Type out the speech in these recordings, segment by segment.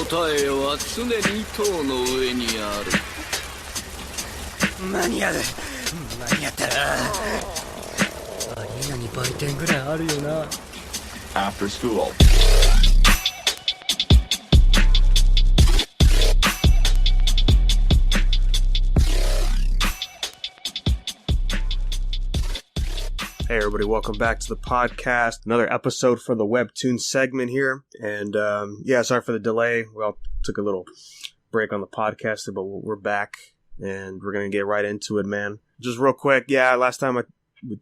答えは常に塔の上にある。間に合う。間に合ったな。アリーナに売店ぐらいあるよな。After school. Hey everybody, welcome back to the podcast. Another episode for the Webtoon segment here. And sorry for the delay. We all took a little break on the podcast, but we're back and we're going to get right into it, man. Just real quick, last time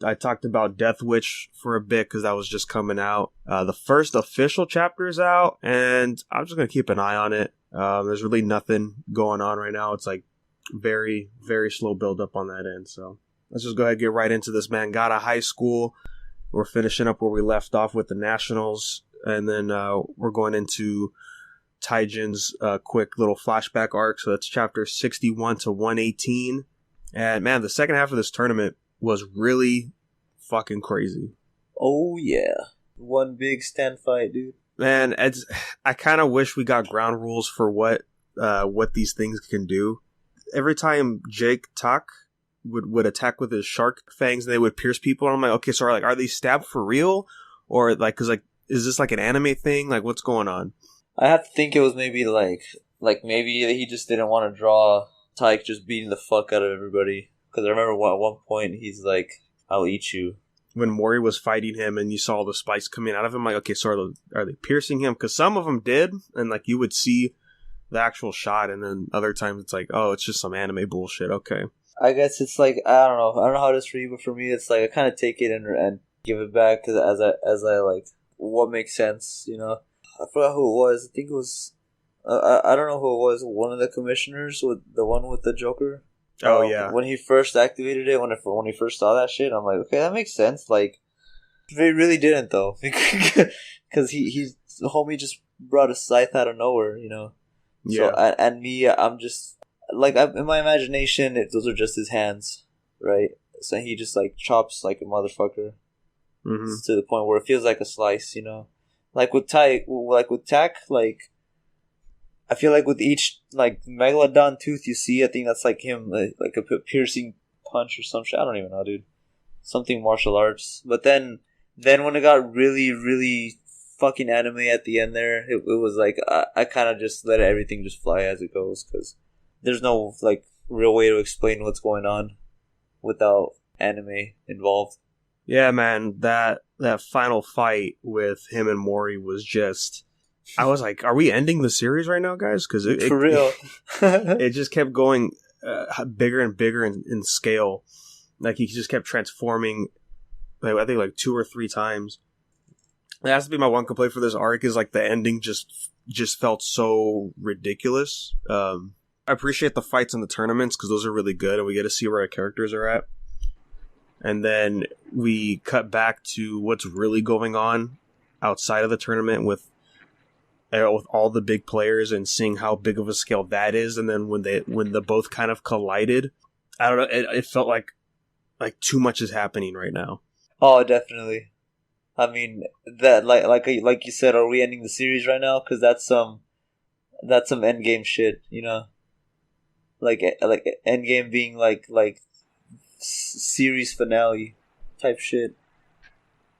I talked about Death Witch for a bit because that was just coming out. The first official chapter is out and I'm just going to keep an eye on it. There's really nothing going on right now. It's like very, very slow build up on that end, so let's just go ahead and get right into this, man. Got a high school. We're finishing up where we left off with the Nationals. And then we're going into Taijin's quick little flashback arc. So that's chapter 61 to 118. And, man, the second half of this tournament was really fucking crazy. Oh, yeah. One big stand fight, dude. Man, I kind of wish we got ground rules for what these things can do. Every time Jake Tak would attack with his shark fangs and they would pierce people, and I'm like, okay, so are they stabbed for real? Or like, cause like, is this like an anime thing? Like, what's going on? I have to think it was maybe like maybe he just didn't want to draw Tyke just beating the fuck out of everybody. Cause I remember at one point he's like, I'll eat you. When Mori was fighting him and you saw the spikes coming out of him, like, okay, so are they piercing him? Cause some of them did, and like you would see the actual shot, and then other times it's like, oh, it's just some anime bullshit. Okay. I guess it's like, I don't know how it is for you, but for me it's like I kind of take it and give it back as I like what makes sense, you know. I forgot who it was. I think it was I don't know who it was. One of the commissioners, with the one with the Joker. Oh yeah. When he first activated it, when he first saw that shit, I'm like, okay, that makes sense. Like, they really didn't though, because the homie just brought a scythe out of nowhere, you know. Yeah. So and me, I'm just. Like, in my imagination, those are just his hands, right? So he just, like, chops like a motherfucker to the point where it feels like a slice, you know? Like with Tak, like, I feel like with each, like, Megalodon tooth you see, I think that's, like, him, like a piercing punch or some shit. I don't even know, dude. Something martial arts. But then when it got really, really fucking anime at the end there, it was like, I kind of just let everything just fly as it goes, because there's no, like, real way to explain what's going on without anime involved. Yeah, man, that final fight with him and Mori was just... I was like, are we ending the series right now, guys? Because for real. It just kept going bigger and bigger in scale. Like, he just kept transforming, like, I think, like, 2 or 3 times. That has to be my one complaint for this arc, is, like, the ending just felt so ridiculous. I appreciate the fights in the tournaments because those are really good and we get to see where our characters are at. And then we cut back to what's really going on outside of the tournament with all the big players and seeing how big of a scale that is. And then when the both kind of collided, I don't know, it felt like too much is happening right now. Oh, definitely. I mean, that like you said, are we ending the series right now? Because that's some endgame shit, you know. Like Endgame being like series finale type shit.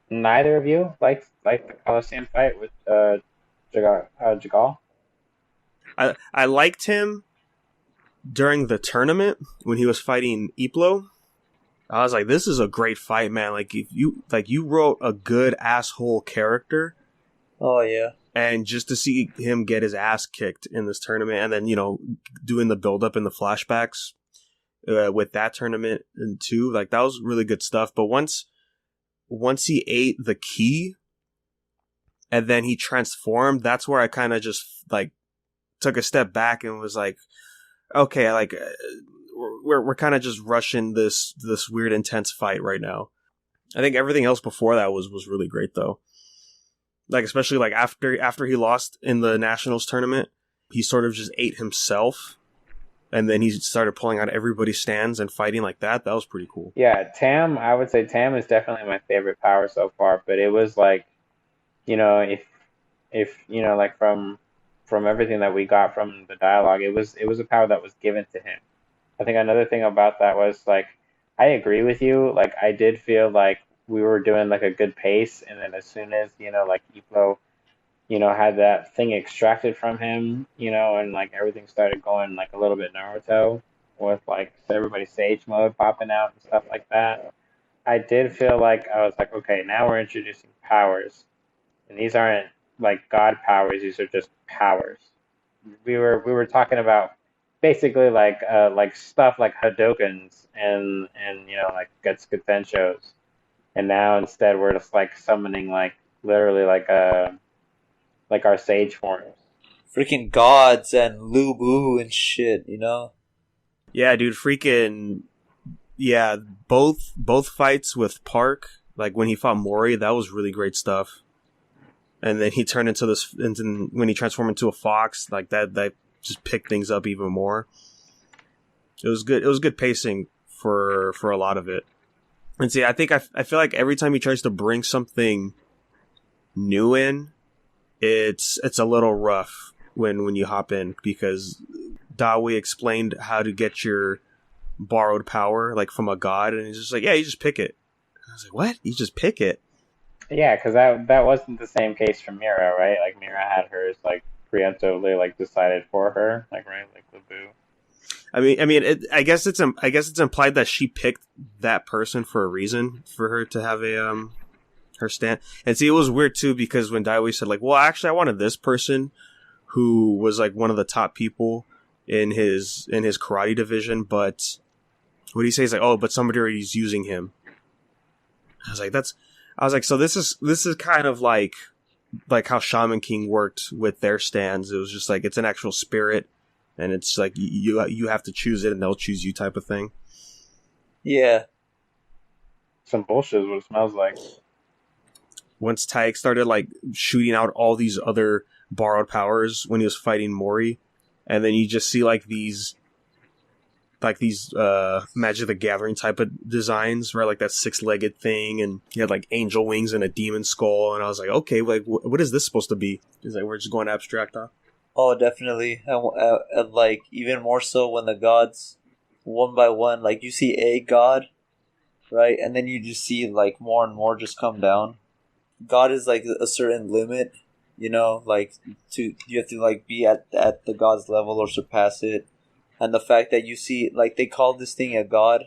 Neither of you like the Coliseum fight with Jagal? I liked him during the tournament when he was fighting Iplo. I was like, this is a great fight, man. Like, if you wrote a good asshole character. Oh yeah. And just to see him get his ass kicked in this tournament, and then, you know, doing the build up in the flashbacks with that tournament and too, like, that was really good stuff. But once he ate the key and then he transformed, that's where I kind of just like took a step back and was like, okay, like we're kind of just rushing this weird intense fight right now. I think everything else before that was really great though. Like, especially like after he lost in the Nationals tournament, he sort of just ate himself, and then he started pulling out everybody's stands and fighting like that. That was pretty cool. Yeah, Tam, I would say Tam is definitely my favorite power so far, but it was like, you know, if you know, like from from everything that we got from the dialogue, it was a power that was given to him. I think another thing about that was like I agree with you. Like I did feel like we were doing like a good pace, and then as soon as like Iflo, had that thing extracted from him, and like everything started going like a little bit Naruto with like everybody's Sage mode popping out and stuff like that. I did feel like I was like, okay, now we're introducing powers, and these aren't like God powers; these are just powers. We were talking about basically like stuff like Hadokens and like Getsuga Tenshos, and now instead we're just like summoning like literally like our Sage forms. Freaking gods and Lubu and shit, Yeah, dude, freaking yeah. Both fights with Park, like when he fought Mori, that was really great stuff. And then he turned into this, and when he transformed into a fox, like that just picked things up even more. It was good. It was good pacing for a lot of it. And see, I feel like every time he tries to bring something new in, it's a little rough when you hop in, because Dawi explained how to get your borrowed power like from a god, and he's just like, yeah, you just pick it. And I was like, what? You just pick it? Yeah, because that wasn't the same case for Mira, right? Like Mira had hers like preemptively like decided for her, like right, like Lubu. I guess it's implied that she picked that person for a reason, for her to have a her stand. And see, it was weird too, because when Daiwi said like, well, actually, I wanted this person who was like one of the top people in his karate division, but what do you say? He's like, oh, but somebody already is using him. I was like, so this is kind of like how Shaman King worked with their stands. It was just like, it's an actual spirit, and it's like you have to choose it, and they'll choose you, type of thing. Yeah. Some bullshit is what it smells like. Once Taik started like shooting out all these other borrowed powers when he was fighting Mori, and then you just see like these Magic the Gathering type of designs, right? Like that 6-legged thing, and he had like angel wings and a demon skull, and I was like, okay, like what is this supposed to be? He's like, we're just going abstract, huh? Oh, definitely. And like even more so when the gods, one by one, like you see a god, right, and then you just see like more and more just come down. God is like a certain limit, like you have to like be at the god's level or surpass it. And the fact that you see, like, they call this thing a god,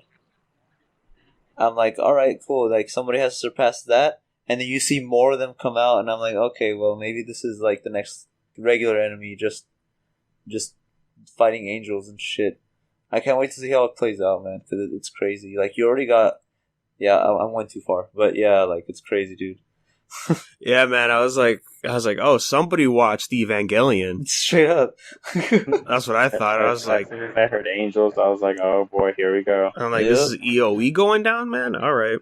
I'm like, all right, cool. Like, somebody has to surpass that. And then you see more of them come out, and I'm like, okay, well, maybe this is, like, the next regular enemy, just fighting angels and shit. I can't wait to see how it plays out, man, because it's crazy. Like, you already got... Yeah, I went too far. But, yeah, like, it's crazy, dude. Yeah, man, I was like, oh, somebody watched Evangelion. Straight up. That's what I thought. I was like, I heard angels. I was like, oh boy, here we go. I'm like, This is EOE going down, man. All right.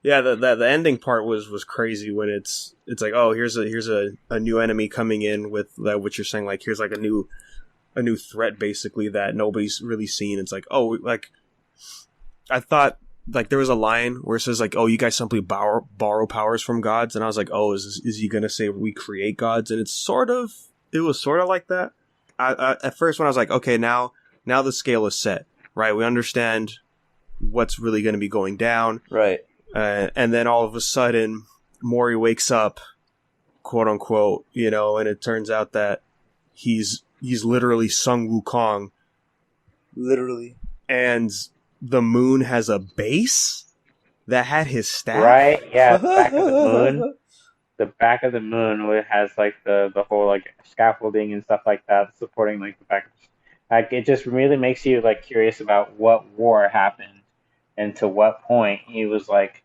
Yeah, the ending part was crazy when it's like, oh, here's a new enemy coming in with what you're saying, like here's like a new threat basically that nobody's really seen. It's like, oh, like I thought. Like, there was a line where it says, like, oh, you guys simply borrow powers from gods. And I was like, oh, is he going to say we create gods? And it was sort of like that. At first, when I was like, okay, now the scale is set, right? We understand what's really going to be going down. Right. And then all of a sudden, Mori wakes up, quote unquote, and it turns out that he's literally Sun Wukong. Literally. And the moon has a base that had his staff. Right? Yeah, the back of the moon. The back of the moon has like the whole like scaffolding and stuff like that supporting like the back. Like it just really makes you like curious about what war happened and to what point he was like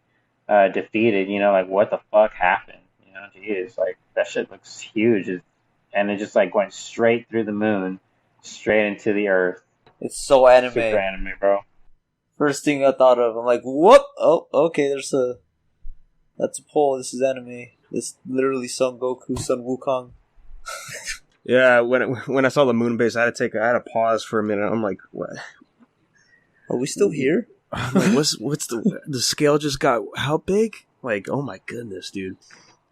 defeated. Like what the fuck happened? Geez, like that shit looks huge, and it just like went straight through the moon, straight into the earth. It's so anime. Super anime, bro. First thing I thought of, I'm like, whoop! Oh, okay, that's a poll. This is anime. This literally Son Goku, Sun Wukong. Yeah, when I saw the moon base, I had to pause for a minute. I'm like, what? Are we still here? I'm like, what's the scale just got how big? Like, oh my goodness, dude.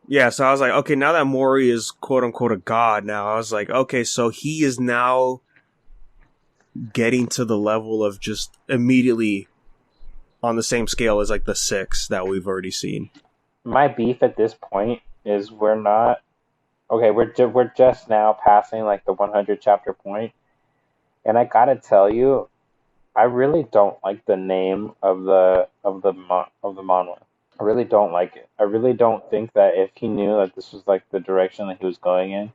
Yeah, so I was like, okay, now that Mori is quote unquote a god now, I was like, okay, so he is now getting to the level of just immediately on the same scale as like the 6 that we've already seen. My beef at this point is we're not okay. We're just now passing like the 100 chapter point, and I gotta tell you, I really don't like the name of the manhwa. I really don't like it. I really don't think that if he knew that this was like the direction that he was going in,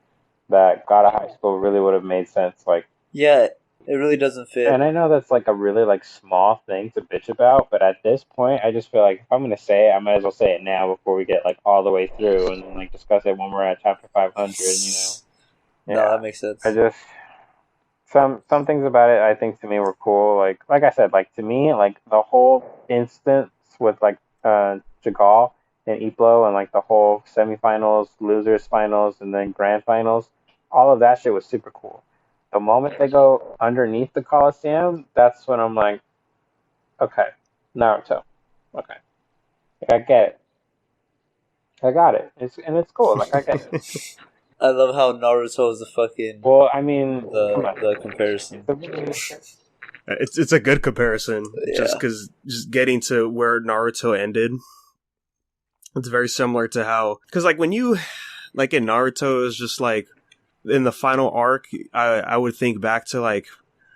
that God of High School really would have made sense. Like, yeah, it really doesn't fit. and I know that's like a really like small thing to bitch about, but at this point, I just feel like if I'm gonna say it, I might as well say it now before we get like all the way through and then like discuss it when we're at chapter 500. No, that makes sense. I just some things about it I think to me were cool. Like I said, like to me, like the whole instance with like Jagal and Iplo and like the whole semifinals, losers finals, and then grand finals, all of that shit was super cool. The moment they go underneath the Coliseum, that's when I'm like, okay, Naruto. Okay. Like, I get it. I got it. It's cool. Like, I get it. I love how Naruto is the fucking... Well, I mean... The comparison. It's a good comparison, just because just getting to where Naruto ended, it's very similar to how... Because, like, when you... Like, in Naruto, it's just, like, in the final arc, I would think back to, like,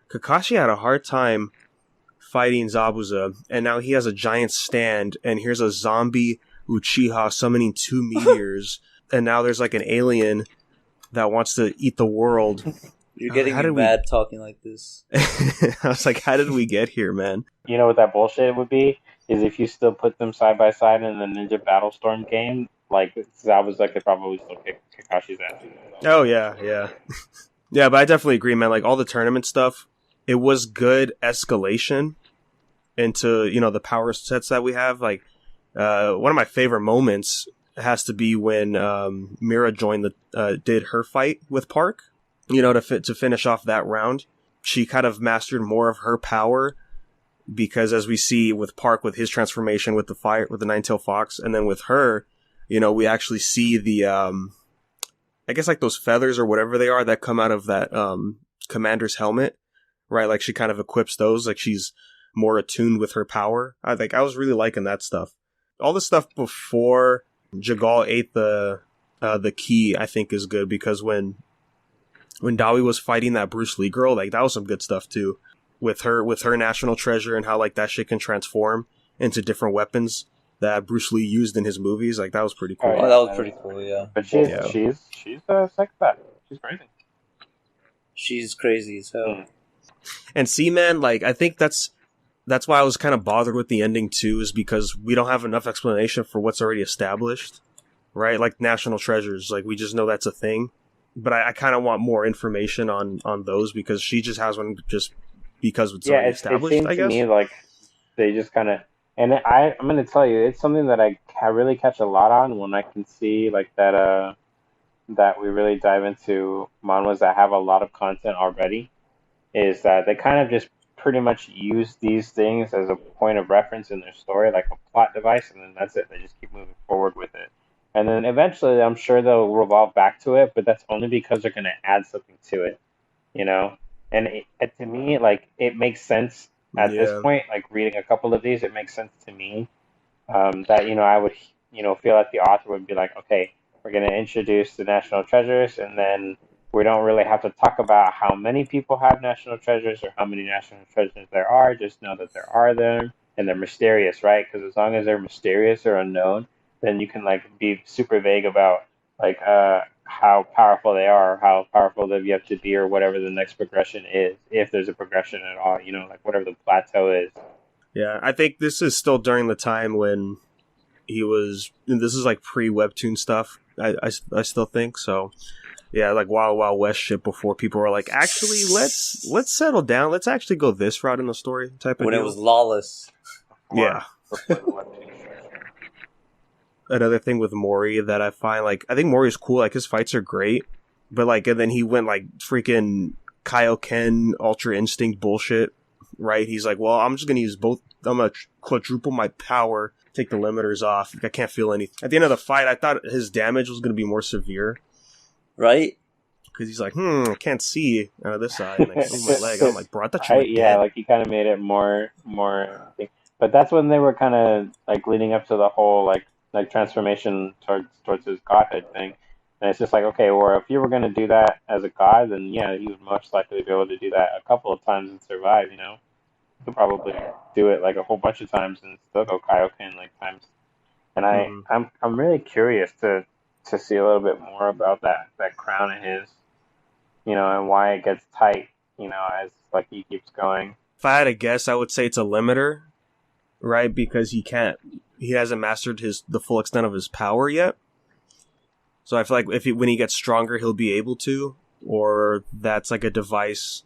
Kakashi had a hard time fighting Zabuza, and now he has a giant stand, and here's a zombie Uchiha summoning 2 meteors, and now there's, like, an alien that wants to eat the world. You're getting me mad talking like this. I was like, how did we get here, man? You know what that bullshit would be? Is if you still put them side by side in the Ninja Battlestorm game, like, Zabuza could probably still kick Kakashi's ass. Oh, yeah. Yeah, but I definitely agree, man. Like, all the tournament stuff, it was good escalation into, you know, the power sets that we have. Like, one of my favorite moments has to be when Mira did her fight with Park. You know, to finish off that round, she kind of mastered more of her power because, as we see with Park with his transformation with the Nine-Tailed Fox, and then with her, you know, we actually see the I guess like those feathers or whatever they are that come out of that commander's helmet, right? Like she kind of equips those, like she's more attuned with her power. I was really liking that stuff. All the stuff before Jagal ate the key, I think, is good because when Dawi was fighting that Bruce Lee girl, like that was some good stuff too. With her national treasure and how like that shit can transform into different weapons that Bruce Lee used in his movies, like that was pretty cool. Oh, that was pretty cool, yeah. But she's a psychopath. She's crazy. She's crazy as hell. And see, man, like I think that's why I was kind of bothered with the ending too, is because we don't have enough explanation for what's already established, right? Like national treasures, like we just know that's a thing. But I kind of want more information on those because she just has one just because it's already established, it seems to me like they just kind of... And I'm going to tell you, it's something that I really catch a lot on when I can see like that we really dive into manhwas that have a lot of content already, is that they kind of just pretty much use these things as a point of reference in their story, like a plot device, and then that's it. They just keep moving forward with it. And then eventually, I'm sure they'll revolve back to it, but that's only because they're going to add something to it, you know? And to me, like, it makes sense at this point, like, reading a couple of these, it makes sense to me that, you know, I would, you know, feel like the author would be like, okay, we're going to introduce the national treasures, and then we don't really have to talk about how many people have national treasures or how many national treasures there are. Just know that there are them, and they're mysterious, right? Because as long as they're mysterious or unknown, then you can like be super vague about like how powerful they are, or how powerful they've yet to be, or whatever the next progression is, if there's a progression at all, you know, like whatever the plateau is. Yeah, I think this is still during the time when this is like pre-Webtoon stuff, I still think, so yeah, like Wild Wild West shit before people were like, actually, let's settle down, let's actually go this route in the story type of when deal. It was lawless. Yeah. Another thing with Mori that I find, like, I think Mori's cool, like, his fights are great, but, like, and then he went, like, freaking Kaioken Ultra Instinct bullshit, right? He's like, well, I'm just gonna use both, I'm gonna quadruple my power take the limiters off. I can't feel anything. At the end of the fight, I thought his damage was going to be more severe. Right? Because he's like, I can't see out of this side. And I move my leg. I'm like, bro, I thought you were Yeah, dead. like he kind of made it more. But that's when they were kind of like leading up to the whole like transformation towards his godhood thing. And it's just like, okay, well, if you were going to do that as a god, then yeah, he would most likely be able to do that a couple of times and survive. You know, he could probably do it like a whole bunch of times and still go Kaioken like times. And I'm really curious to see a little bit more about that crown of his, you know, and why it gets tight, you know, as like he keeps going. If I had to guess, I would say it's a limiter, right? Because he hasn't mastered the full extent of his power yet. So I feel like when he gets stronger, he'll be able to, or that's like a device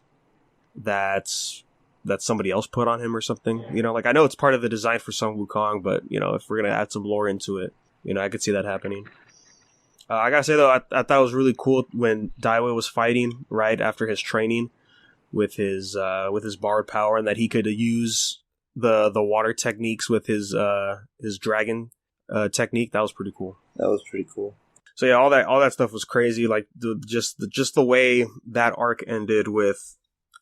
that somebody else put on him or something. You know, like I know it's part of the design for Sun Wukong, but you know, if we're gonna add some lore into it, you know, I could see that happening. I gotta say though, I thought it was really cool when Daiwa was fighting right after his training with his borrowed power, and that he could use the water techniques with his dragon technique. That was pretty cool. That was pretty cool. So yeah, all that stuff was crazy. Like just the way that arc ended with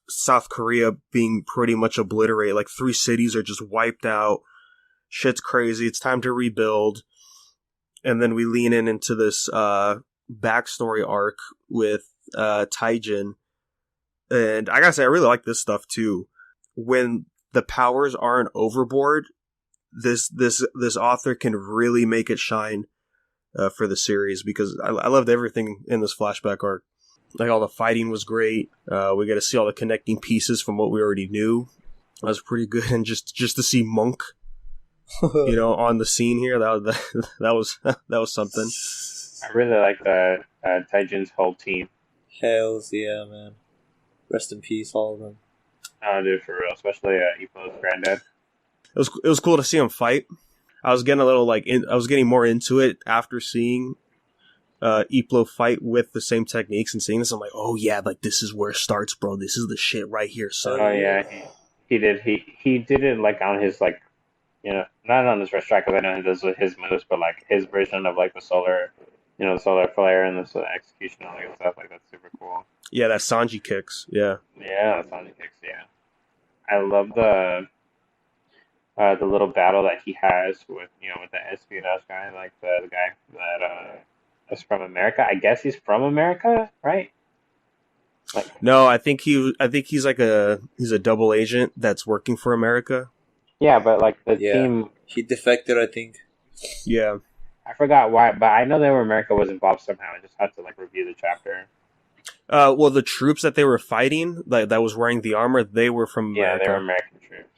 South Korea being pretty much obliterated. Like 3 cities are just wiped out. Shit's crazy. It's time to rebuild. And then we lean into this backstory arc with Taijin. And I gotta say, I really like this stuff too. When the powers aren't overboard, this author can really make it shine for the series, because I loved everything in this flashback arc. Like all the fighting was great. We got to see all the connecting pieces from what we already knew. That was pretty good, and just to see Monk, you know, on the scene here, that was something. I really like the Taijin's whole team. Hells yeah, man. Rest in peace, all of them. Oh, dude, for real, especially Ippo's granddad. It was cool to see him fight. I was getting a little I was getting more into it after seeing Ippo fight with the same techniques and seeing this. I'm like, oh yeah, like this is where it starts, bro. This is the shit right here, son. Oh yeah, he did. He did it like on his like, you know, not on his first track because I know he does with his moves, but like his version of like the solar, you know, the solar flare and the solar execution and all that stuff. Like that's super cool. Yeah, that Sanji kicks. Yeah. Yeah, the Sanji kicks. Yeah, I love the little battle that he has with, you know, with the espionage guy, like the guy that is from America. I guess he's from America, right? Like, no, I think he's like he's a double agent that's working for America. Yeah, but like the team, he defected, I think. Yeah, I forgot why, but I know that America was involved somehow. I just had to like review the chapter. Well, the troops that they were fighting, like that was wearing the armor, they were from America. Yeah, they were American troops.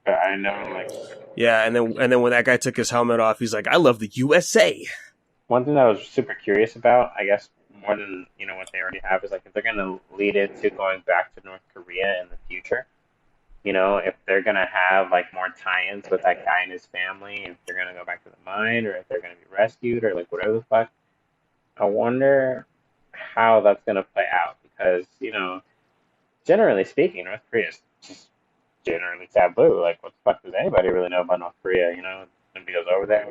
But I know, like, yeah, and then when that guy took his helmet off, he's like, "I love the USA." One thing that I was super curious about, I guess more than, you know, what they already have, is like if they're going to lead into going back to North Korea in the future. You know, if they're going to have like more tie-ins with that guy and his family, if they're going to go back to the mine, or if they're going to be rescued, or like whatever the fuck. I wonder how that's going to play out, because, you know, generally speaking, North Korea is just generally taboo. Like, what the fuck does anybody really know about North Korea? You know, nobody goes over there.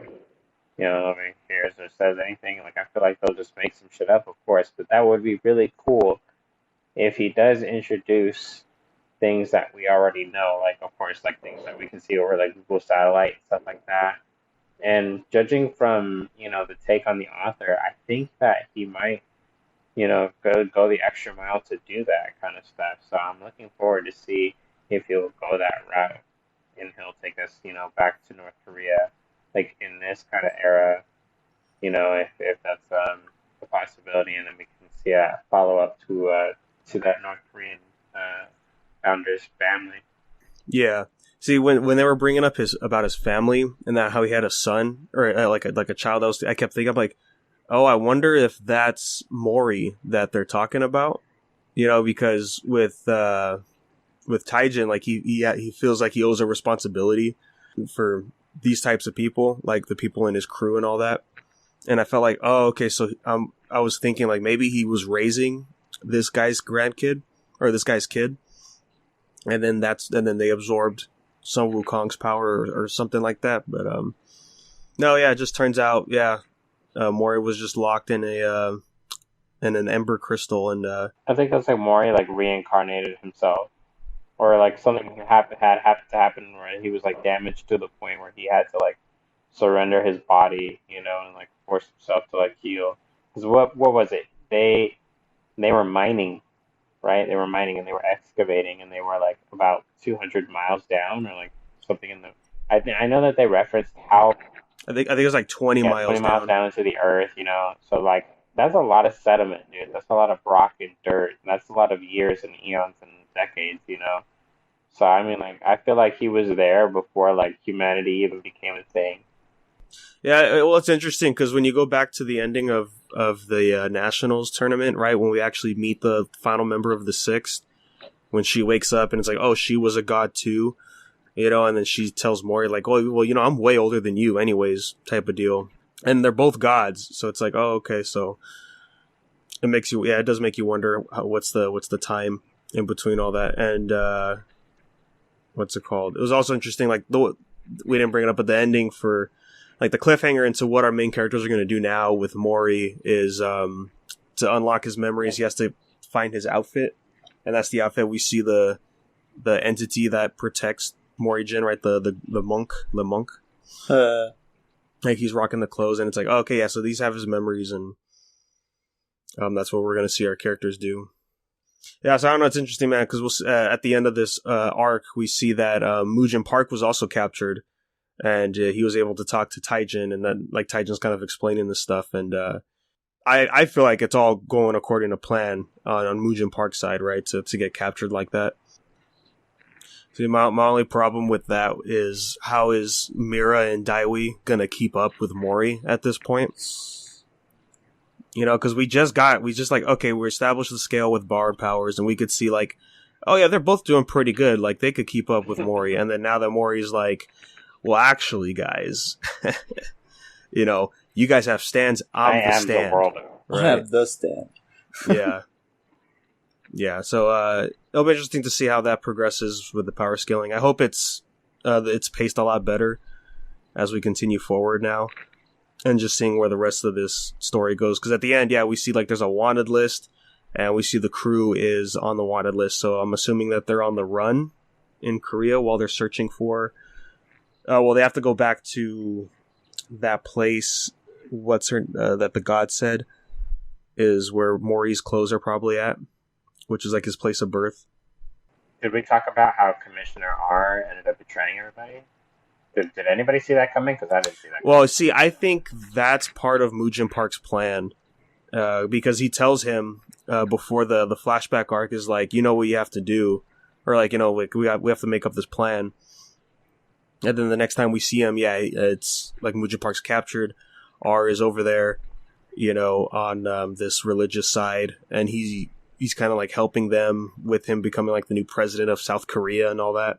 You know, nobody hears or says anything. Like, I feel like they'll just make some shit up, of course. But that would be really cool if he does introduce things that we already know. Like, of course, like things that we can see over like Google Satellite and stuff like that. And judging from, you know, the take on the author, I think that he might, you know, go the extra mile to do that kind of stuff. So I'm looking forward to see if he'll go that route, and he'll take us, you know, back to North Korea, like in this kind of era, you know, if that's a possibility, and then we can see a follow up to that North Korean founder's family. Yeah. See, when they were bringing up about his family and that how he had a son or like a child, I kept thinking, I'm like, oh, I wonder if that's Mori that they're talking about, you know, because with Taijin, like he feels like he owes a responsibility for these types of people, like the people in his crew and all that. And I felt like, oh, okay, so I was thinking like maybe he was raising this guy's grandkid or this guy's kid, and then they absorbed Sun Wukong's power or something like that. But No, yeah, it just turns out, Mori was just locked in an ember crystal, and I think that's like Mori like reincarnated himself, or like something had happened to happen where he was like damaged to the point where he had to like surrender his body, and like force himself to like heal. Because what was it? They were mining, right? They were mining and they were excavating, and they were like about 200 miles down, or like something in the. I know that they referenced how. I think it was like 20 miles 20 miles down into the earth, So like that's a lot of sediment, dude. That's a lot of rock and dirt. And that's a lot of years and eons and decades, So I mean, like I feel like he was there before like humanity even became a thing. Yeah, well, it's interesting because when you go back to the ending of the Nationals tournament, right, when we actually meet the final member of the Sixth, when she wakes up and it's like, oh, she was a god too, and then she tells Mori like, oh, well, I'm way older than you anyways, type of deal. And they're both gods, so it's like, oh, okay, so it does make you wonder what's the time in between all that. And what's it called? It was also interesting, like we didn't bring it up, but the ending for like the cliffhanger into what our main characters are going to do now with Mori is to unlock his memories, he has to find his outfit, and that's the outfit we see the entity that protects Mori-jin, right? The monk. Like he's rocking the clothes, and it's like, oh, okay, yeah, so these have his memories, and that's what we're going to see our characters do. Yeah, so I don't know, it's interesting, man, because at the end of this arc, we see that Mujin Park was also captured, and he was able to talk to Taijin, and then like Taijin's kind of explaining this stuff, and I feel like it's all going according to plan on Mujin Park's side, right, to get captured like that. See, my only problem with that is how is Mira and Daiwi gonna keep up with Mori at this point? Because we just like, okay, we established the scale with borrowed powers, and we could see like, oh yeah, they're both doing pretty good. Like they could keep up with Mori, and then now that Mori's like, well, actually, guys, you guys have stands. I'm the stand. The world. Right? I have the stand. Yeah. Yeah, so it'll be interesting to see how that progresses with the power scaling. I hope it's paced a lot better as we continue forward now, and just seeing where the rest of this story goes. Because at the end, we see like there's a wanted list, and we see the crew is on the wanted list. So I'm assuming that they're on the run in Korea while they're searching for. They have to go back to that place. That the god said is where Mori's clothes are probably at, which is like his place of birth. Did we talk about how Commissioner R ended up betraying everybody? Did anybody see that coming? Because I didn't see that coming. Well, see, I think that's part of Mujin Park's plan, because he tells him before the flashback arc is like, you know what you have to do, or like, like we have to make up this plan. And then the next time we see him, it's like Mujin Park's captured. R is over there, on this religious side, and he's kind of like helping them with him becoming like the new president of South Korea and all that.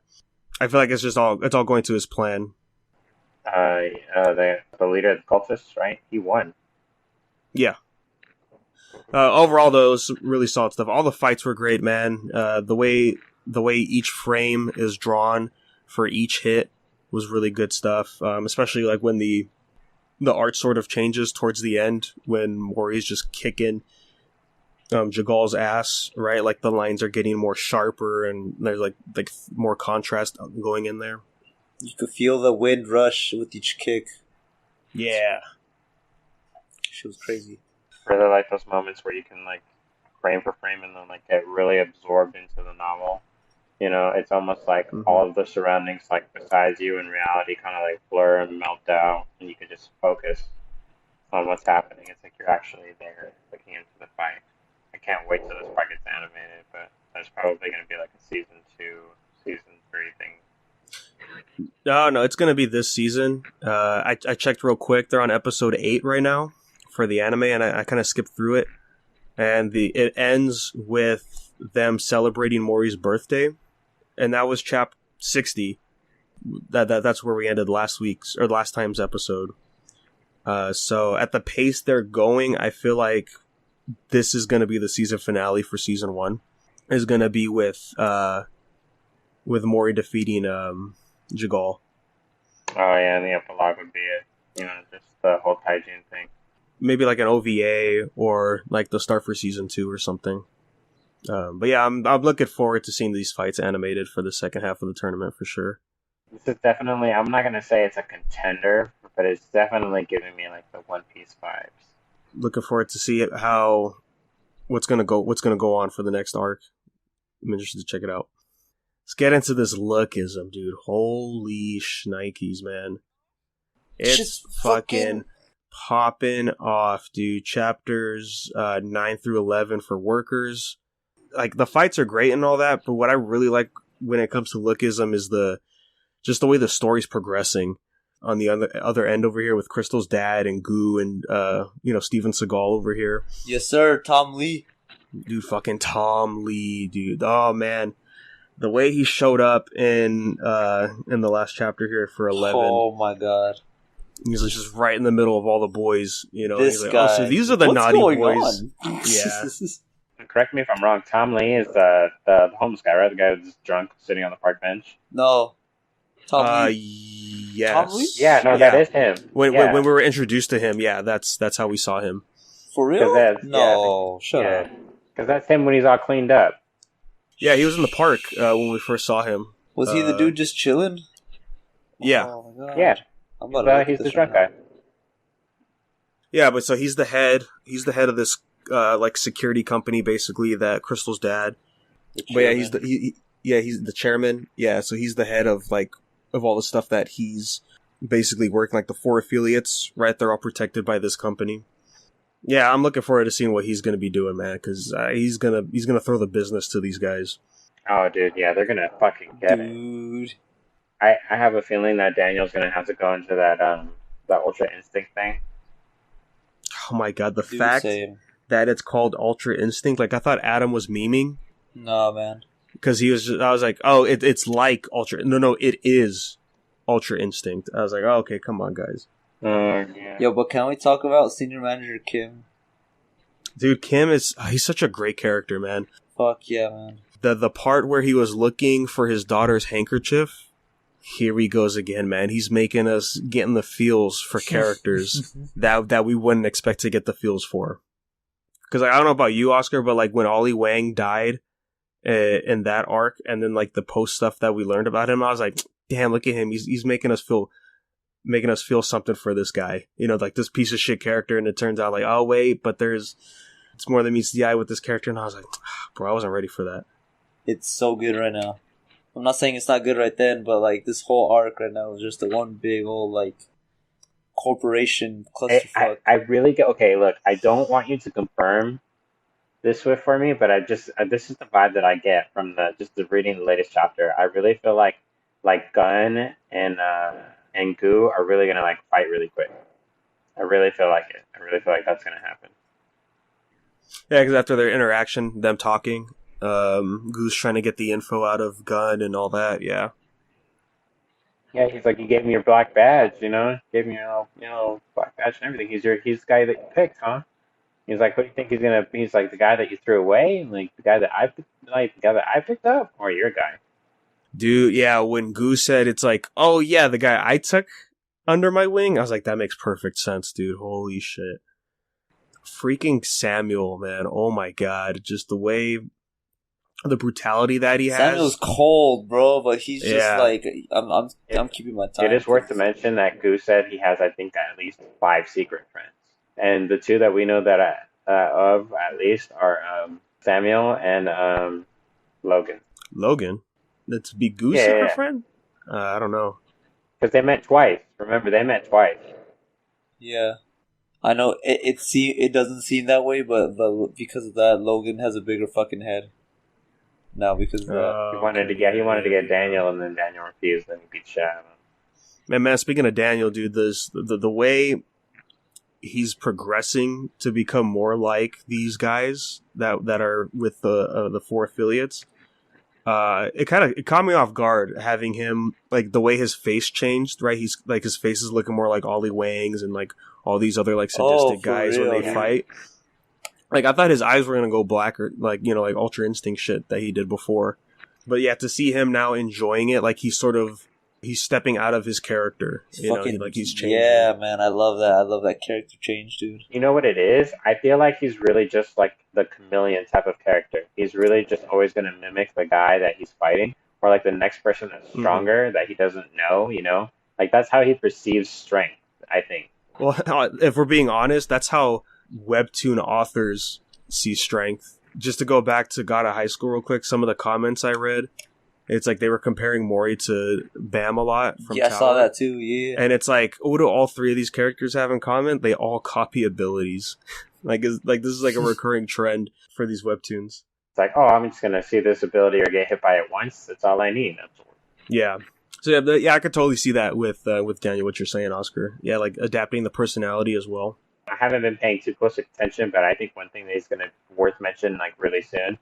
I feel like it's all going to his plan. The leader of the cultists, right? He won. Yeah. Overall, though, it was really solid stuff. All the fights were great, man. The way each frame is drawn for each hit was really good stuff. Especially like when the art sort of changes towards the end when Mori's just kicking Jagal's ass, right? Like the lines are getting more sharper, and there's like more contrast going in there. You could feel the wind rush with each kick. Yeah. She was crazy. Really like those moments where you can like frame for frame and then like get really absorbed into the novel. It's almost like all of the surroundings like besides you in reality kind of like blur and melt down, and you can just focus on what's happening. It's like you're actually there looking into the fight. I can't wait till this part gets animated, but there's probably going to be like a season 2, season 3 thing. No, it's going to be this season. I checked real quick. They're on episode 8 right now for the anime, and I kind of skipped through it. And it ends with them celebrating Mori's birthday, and that was chapter 60. That's where we ended last time's episode. So at the pace they're going, I feel like this is going to be the season finale for season 1. Is going to be with Mori defeating Jagal. Oh yeah, and the epilogue would be it. just the whole Taijin thing. Maybe like an OVA or like the start for season 2 or something. But yeah, I'm looking forward to seeing these fights animated for the second half of the tournament for sure. This is definitely, I'm not going to say it's a contender, but it's definitely giving me like the One Piece vibes. Looking forward to see what's gonna go on for the next arc. I'm interested to check it out. Let's get into this Lookism, dude. Holy shnikes, man. It's Just fucking popping off, dude. Chapters 9 through 11 for workers. Like, the fights are great and all that, but what I really like when it comes to Lookism is just the way the story's progressing. On the other end over here with Crystal's dad and Goo and Steven Seagal over here. Yes, sir. Tom Lee. Dude, fucking Tom Lee, dude. Oh man, the way he showed up in the last chapter here for 11. Oh my god. He's just right in the middle of all the boys. This he's like, guy. Oh, so these are the What's naughty going boys. on? Yeah. Correct me if I'm wrong. Tom Lee is the homeless guy, right? The guy who's drunk sitting on the park bench. No. Tom Lee. Yes. Tom Lee? Yeah, no, that is him. When we were introduced to him, yeah, that's how we saw him. For real? No. Shut up. Because that's him when he's all cleaned up. Yeah, he was in the park when we first saw him. Was he the dude just chilling? Yeah. Oh my god. Yeah. I'm about to He's the drunk guy. Yeah, but so he's the head. He's the head of this like security company, basically, that Crystal's dad. But yeah, he's the chairman. Yeah, so he's the head of all the stuff that he's basically working, like the 4 affiliates, right? They're all protected by this company. Yeah, I'm looking forward to seeing what he's going to be doing, man, because he's gonna throw the business to these guys. Oh, dude, yeah, they're gonna fucking get it. I have a feeling that Daniel's gonna have to go into that Ultra Instinct thing. Oh my god, the fact that it's called Ultra Instinct, like I thought Adam was memeing. No, man. Because I was like, oh, it's like Ultra. No, it is Ultra Instinct. I was like, oh, okay, come on, guys. Yeah. Yo, but can we talk about Senior Manager Kim? Dude, Kim he's such a great character, man. Fuck yeah, man. The part where he was looking for his daughter's handkerchief, here he goes again, man. He's making us getting the feels for characters that we wouldn't expect to get the feels for. Because I don't know about you, Oscar, but like when Ollie Wang died in that arc, and then like the post stuff that we learned about him, I was like, damn, look at him. He's making us feel something for this guy. Like this piece of shit character, and it turns out like, oh wait, but it's more than meets the eye with this character, and I was like, bro, I wasn't ready for that. It's so good right now. I'm not saying it's not good right then, but like this whole arc right now is just the one big old like corporation clusterfuck. I really get okay. Look, I don't want you to confirm this for me, but this is the vibe that I get from the reading the latest chapter. I really feel like Gun and Goo are really gonna like fight really quick. I really feel like it. I really feel like that's gonna happen. Yeah, because after their interaction, them talking, Goo's trying to get the info out of Gun and all that. Yeah. Yeah, he's like, you gave me your black badge, gave me your black badge and everything. He's the guy that you picked, huh? He's like, what do you think he's gonna? He's like the guy that you threw away, like the guy that I picked up, or your guy. Dude, yeah. When Goo said it's like, oh yeah, the guy I took under my wing, I was like, that makes perfect sense, dude. Holy shit. Freaking Samuel, man. Oh my god. Just the way, the brutality that he has. Samuel's cold, bro, but he's just like, I'm keeping my time. It is worth to mention that Goo said he has, I think, at least 5 secret friends. And the 2 that we know that of, at least, are Samuel and Logan. Logan? That's be Goo's secret friend? I don't know. Because they met twice. Remember, they met twice. Yeah. I know it doesn't seem that way, but because of that, Logan has a bigger fucking head. Now because of that. He wanted to get Daniel, and then Daniel refused, and he beat shit out of him. Man, speaking of Daniel, dude, the way he's progressing to become more like these guys that are with the 4 affiliates. It caught me off guard having him, like the way his face changed, right? He's like, his face is looking more like Ollie Wang's and like all these other like sadistic guys real, when they fight. Like I thought his eyes were gonna go black, or like like Ultra Instinct shit that he did before. But yeah, to see him now enjoying it, like he's sort of He's stepping out of his character. He's changing. Yeah, man, I love that. I love that character change, dude. You know what it is? I feel like he's really just like the chameleon type of character. He's really just always going to mimic the guy that he's fighting, or like the next person that's stronger that he doesn't know, you know? Like, that's how he perceives strength, I think. Well, if we're being honest, that's how Webtoon authors see strength. Just to go back to God of High School real quick, some of the comments I read, it's like they were comparing Mori to Bam a lot from I Tower. saw that too, yeah. And it's like, what do all three of these characters have in common? They all copy abilities. This is like a recurring trend for these Webtoons. It's like, oh, I'm just going to see this ability or get hit by it once. That's all I need. Yeah. So yeah, I could totally see that with Daniel, what you're saying, Oscar. Yeah, like adapting the personality as well. I haven't been paying too close attention, but I think one thing that he's going to worth mention like really soon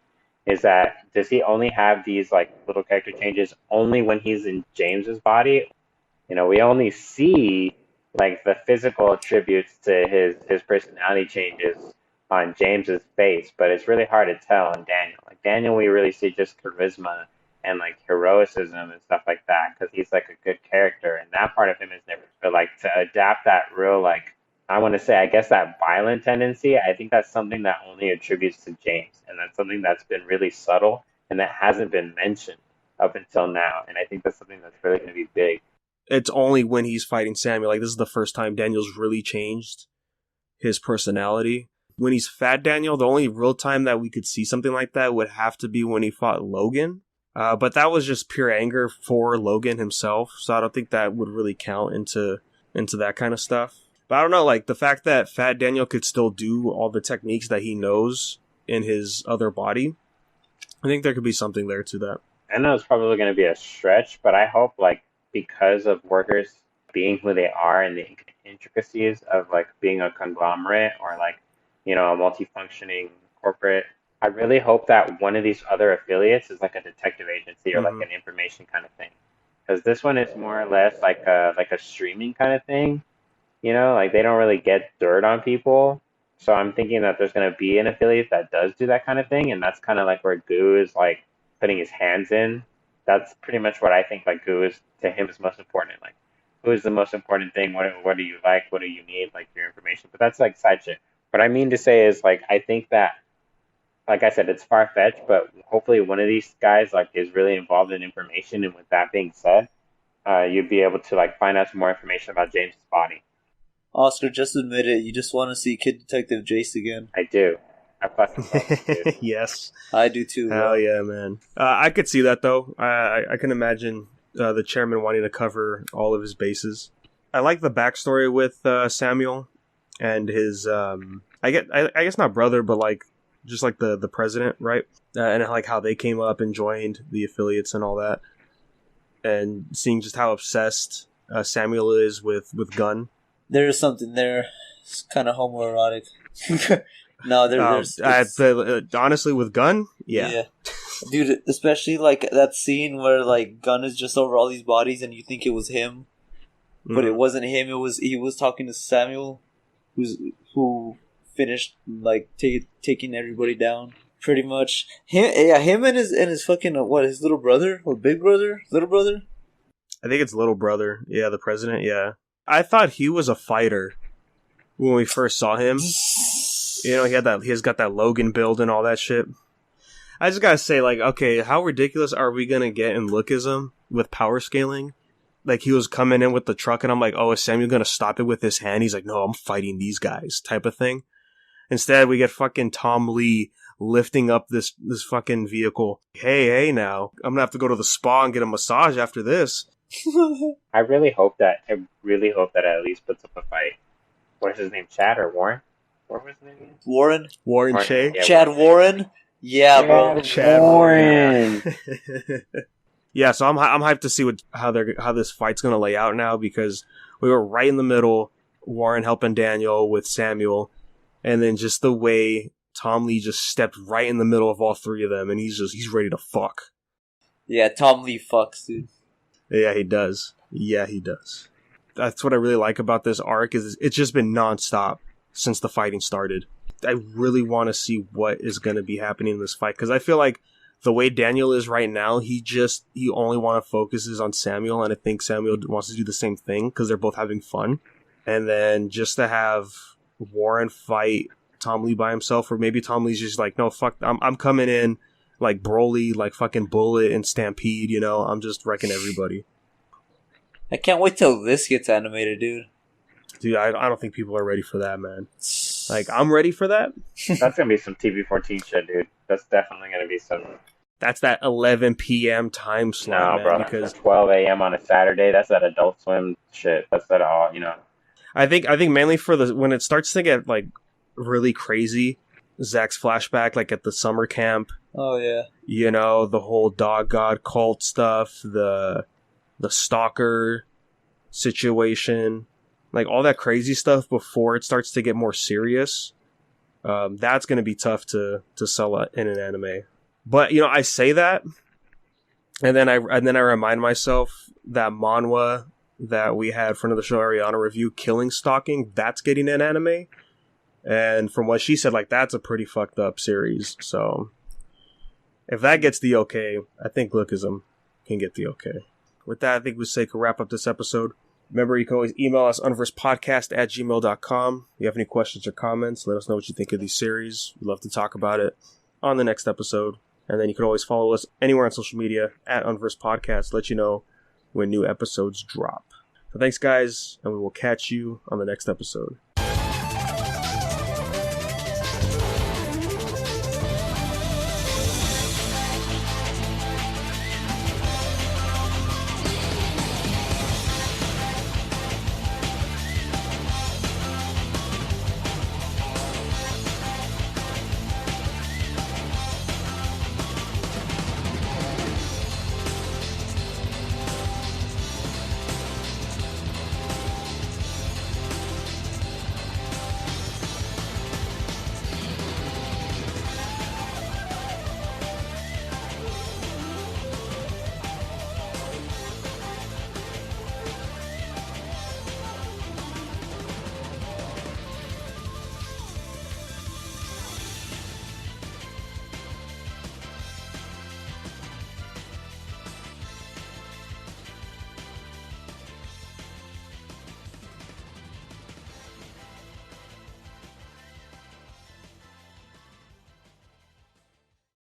is that does he only have these like little character changes only when he's in James's body? You know, we only see like the physical attributes to his personality changes on James's face, but it's really hard to tell on Daniel. Like Daniel, we really see just charisma and like heroicism and stuff like that because he's like a good character, and that part of him is never. But like to adapt that real like I want to say, I guess that violent tendency, I think that's something that only attributes to James, and that's something that's been really subtle and that hasn't been mentioned up until now, and I think that's something that's really going to be big. It's only when he's fighting Samuel. Like, this is the first time Daniel's really changed his personality. When he's Fat Daniel, the only real time that we could see something like that would have to be when he fought Logan. But that was just pure anger for Logan himself, so I don't think that would really count into that kind of stuff. But I don't know, like, the fact that Fat Daniel could still do all the techniques that he knows in his other body, I think there could be something there to that. I know it's probably going to be a stretch, but I hope, like, because of workers being who they are and the intricacies of, like, being a conglomerate or, like, you know, a multifunctioning corporate, I really hope that one of these other affiliates is, like, a detective agency or, like, an information kind of thing. Because this one is more or less like a streaming kind of thing. You know, like they don't really get dirt on people. So I'm thinking that there's going to be an affiliate that does do that kind of thing. And that's kind of like where Goo is like putting his hands in. That's pretty much what I think like Goo is to him is most important. Like, who is the most important thing? What do you like? What do you need? Like your information. But that's like side shit. What I mean to say is like, I think that, like I said, it's far-fetched, but hopefully one of these guys like is really involved in information. And with that being said, you'd be able to like find out some more information about James's body. Oscar, just admit it. You just want to see Kid Detective Jace again. I do. I fucking love it, dude. Yes. I do too. Hell yeah, man. I could see that, though. I can imagine the chairman wanting to cover all of his bases. I like the backstory with Samuel and his, I guess not brother, but like, just like the president, right? And like how they came up and joined the affiliates and all that. And seeing just how obsessed Samuel is with Gunn. There is something there. It's kind of homoerotic. No, there's... honestly, with Gunn, yeah. Dude, especially, like, that scene where, like, Gunn is just over all these bodies and you think it was him. But it wasn't him. He was talking to Samuel, who finished, like, taking everybody down, pretty much. Him and his fucking, his little brother? Or big brother? Little brother? I think it's little brother. Yeah, the president, yeah. I thought he was a fighter when we first saw him. You know, he's got that Logan build and all that shit. I just gotta say, like, okay, how ridiculous are we gonna get in Lookism with power scaling? Like, he was coming in with the truck and I'm like, oh, is Samuel gonna stop it with his hand? He's like, no, I'm fighting these guys, type of thing. Instead, we get fucking Tom Lee lifting up this fucking vehicle. Hey now, I'm gonna have to go to the spa and get a massage after this. I really hope that it at least puts up a fight. What's his name? Chad or Warren? What was his name? Warren Che? Yeah, Chad Warren? Yeah, bro. Chad Warren. Yeah, so I'm hyped to see how this fight's gonna lay out now, because we were right in the middle, Warren helping Daniel with Samuel, and then just the way Tom Lee just stepped right in the middle of all three of them, and he's ready to fuck. Yeah, Tom Lee fucks, dude. Yeah, he does. That's what I really like about this arc, is it's just been nonstop since the fighting started. I really want to see what is going to be happening in this fight, because I feel like the way Daniel is right now, he only want to focuses on Samuel, and I think Samuel wants to do the same thing because they're both having fun. And then just to have Warren fight Tom Lee by himself, or maybe Tom Lee's just like, no, fuck, I'm coming in like Broly, like fucking Bullet and Stampede, you know, I'm just wrecking everybody. I can't wait till this gets animated, dude. Dude, I don't think people are ready for that, man. Like, I'm ready for that. That's gonna be some TV-14 shit, dude. That's definitely gonna be some. That's that 11 p.m. time slot, No, bro. because 12 a.m. on a Saturday. That's that Adult Swim shit. That's that all, you know. I think mainly for when it starts to get like really crazy, Zach's flashback, like at the summer camp. Oh yeah. You know, the whole dog god cult stuff, the stalker situation. Like, all that crazy stuff before it starts to get more serious, that's going to be tough to sell in an anime. But, you know, I say that, and then I remind myself that manhwa that we had for another show, Ariana review, Killing Stalking, that's getting an anime. And from what she said, like, that's a pretty fucked up series. So, if that gets the okay, I think Lookism can get the okay. With that, I think we could wrap up this episode. Remember, you can always email us, unversedpodcast@gmail.com. If you have any questions or comments, let us know what you think of these series. We'd love to talk about it on the next episode. And then you can always follow us anywhere on social media at unversedpodcast. Let you know when new episodes drop. So thanks, guys, and we will catch you on the next episode.